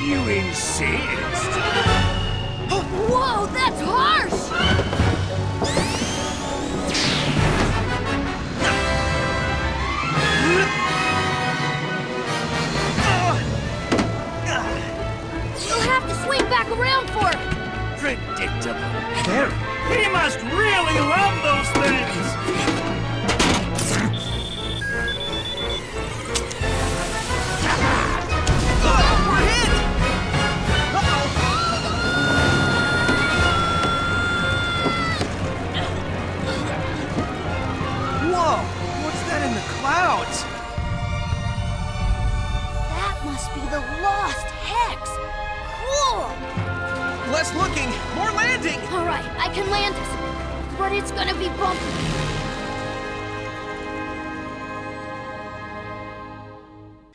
You insist? Whoa, that's harsh! You'll have to swing back around for it! Predictable. He must really love those things! We're hit! Whoa! What's that in the clouds? That must be the Lost Hex! Cool! Less looking, more landing! Alright, I can land it, but it's gonna be bumpy.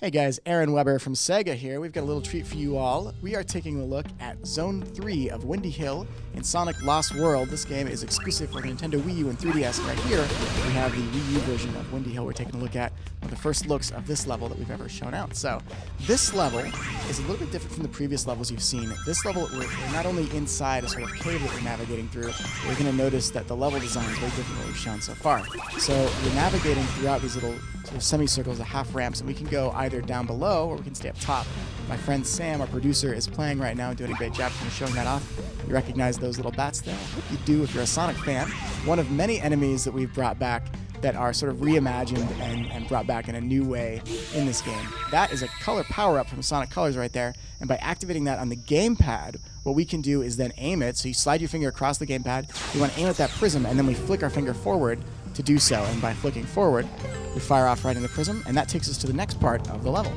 Hey guys, Aaron Weber from Sega here. We've got a little treat for you all. We are taking a look at Zone 3 of Windy Hill in Sonic Lost World. This game is exclusive for the Nintendo Wii U and 3DS. Right here, we have the Wii U version of Windy Hill. We're taking a look at one of the first looks of this level that we've ever shown out. So, this level is a little bit different from the previous levels you've seen. This level, we're not only inside a sort of cave that we're navigating through, we're going to notice that the level design is very different than what we've shown so far. So, we're navigating throughout these little sort of semicircles, the half ramps, and we can go either down below or we can stay up top. My friend Sam, our producer, is playing right now and doing a great job kind of showing that off. You recognize those little bats there? I hope you do if you're a Sonic fan. One of many enemies that we've brought back that are sort of reimagined and brought back in a new way in this game. That is a color power-up from Sonic Colors right there, and by activating that on the gamepad, what we can do is then aim it. So you slide your finger across the gamepad, you want to aim at that prism, and then we flick our finger forward to do so, and by flicking forward, we fire off right in the prism, and that takes us to the next part of the level.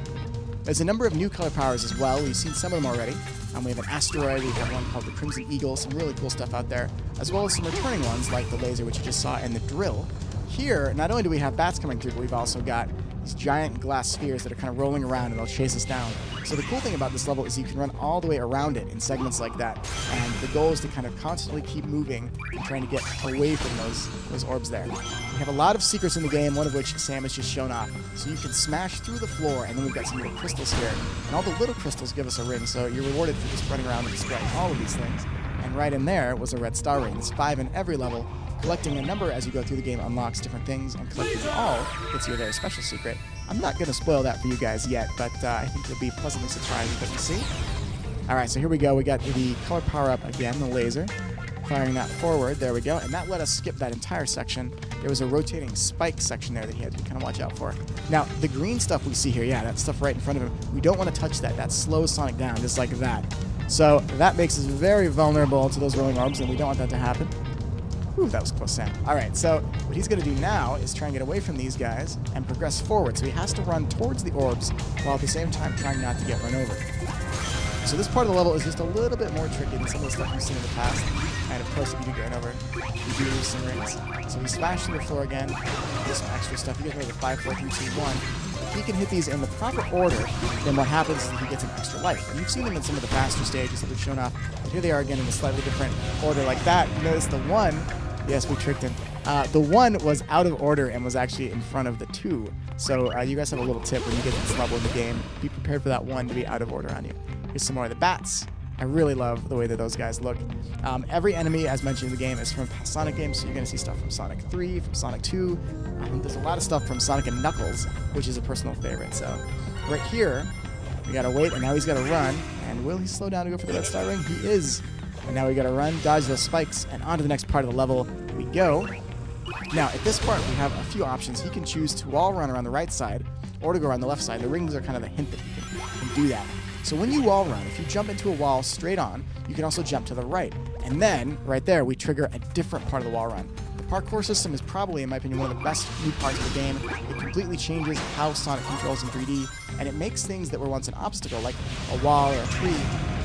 There's a number of new color powers as well. We've seen some of them already. We have an asteroid, we have one called the Crimson Eagle, some really cool stuff out there, as well as some returning ones like the laser, which you just saw, and the drill. Here, not only do we have bats coming through, but we've also got these giant glass spheres that are kind of rolling around and they'll chase us down. So the cool thing about this level is you can run all the way around it in segments like that, and the goal is to kind of constantly keep moving and trying to get away from those orbs there. We have a lot of secrets in the game, one of which Sam has just shown off. So you can smash through the floor, and then we've got some little crystals here. And all the little crystals give us a ring, so you're rewarded for just running around and destroying all of these things. And right in there was a red star ring. There's 5 in every level. Collecting a number as you go through the game unlocks different things, and collecting them all gets you a very special secret. I'm not going to spoil that for you guys yet, but I think you'll be pleasantly surprised with what you see. Alright, so here we go. We got the color power-up again, the laser. Firing that forward, there we go, and that let us skip that entire section. There was a rotating spike section there that he had to kind of watch out for. Now, the green stuff we see here, yeah, that stuff right in front of him, we don't want to touch that. That slows Sonic down, just like that. So that makes us very vulnerable to those rolling orbs, and we don't want that to happen. Ooh, that was close, Sam. Alright, so what he's going to do now is try and get away from these guys and progress forward. So he has to run towards the orbs while at the same time trying not to get run over. So this part of the level is just a little bit more tricky than some of the stuff we've seen in the past. And of course, if you do get run over, you do lose some rings. So we smash through the floor again. There's some extra stuff. You get rid of the 5, 4, 3, 2, 1. If he can hit these in the proper order, then what happens is he gets an extra life. And you've seen them in some of the faster stages that we've shown off. But here they are again in a slightly different order like that. You notice the 1, yes, we tricked him. The 1 was out of order and was actually in front of the 2. So you guys have a little tip when you get to this level in the game. Be prepared for that 1 to be out of order on you. Here's some more of the bats. I really love the way that those guys look. Every enemy, as mentioned in the game, is from past Sonic games, so you're going to see stuff from Sonic 3, from Sonic 2. There's a lot of stuff from Sonic and Knuckles, which is a personal favorite. So right here, we got to wait, and now he's got to run. And will he slow down to go for the red star ring? He is. And now we got to run, dodge those spikes, and on to the next part of the level we go. Now, at this part, we have a few options. He can choose to wall run around the right side or to go around the left side. The rings are kind of the hint that you can do that. So when you wall run, if you jump into a wall straight on, you can also jump to the right. And then, right there, we trigger a different part of the wall run. The parkour system is probably, in my opinion, one of the best new parts of the game. It completely changes how Sonic controls in 3D, and it makes things that were once an obstacle, like a wall or a tree,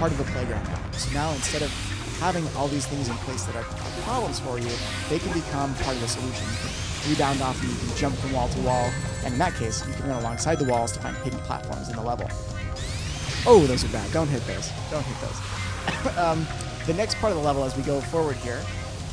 part of the playground. So now, instead of having all these things in place that are problems for you, they can become part of the solution. You can rebound off them, you can jump from wall to wall, and in that case, you can run alongside the walls to find hidden platforms in the level. Oh, those are bad. Don't hit those. Don't hit those. The next part of the level as we go forward here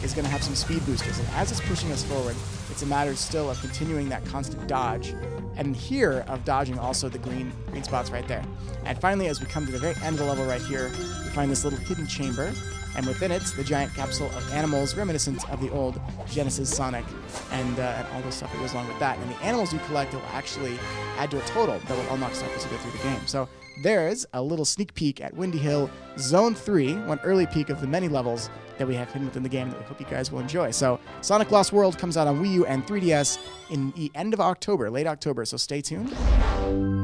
is going to have some speed boosters. And as it's pushing us forward, it's a matter still of continuing that constant dodge. And here, of dodging also the green spots right there. And finally, as we come to the very end of the level right here, we find this little hidden chamber. And within it, the giant capsule of animals reminiscent of the old Genesis Sonic and all the stuff that goes along with that. And the animals you collect will actually add to a total that will unlock stuff as you go through the game. So there's a little sneak peek at Windy Hill Zone 3, one early peek of the many levels that we have hidden within the game that we hope you guys will enjoy. So Sonic Lost World comes out on Wii U and 3DS in the end of October, late October, so stay tuned.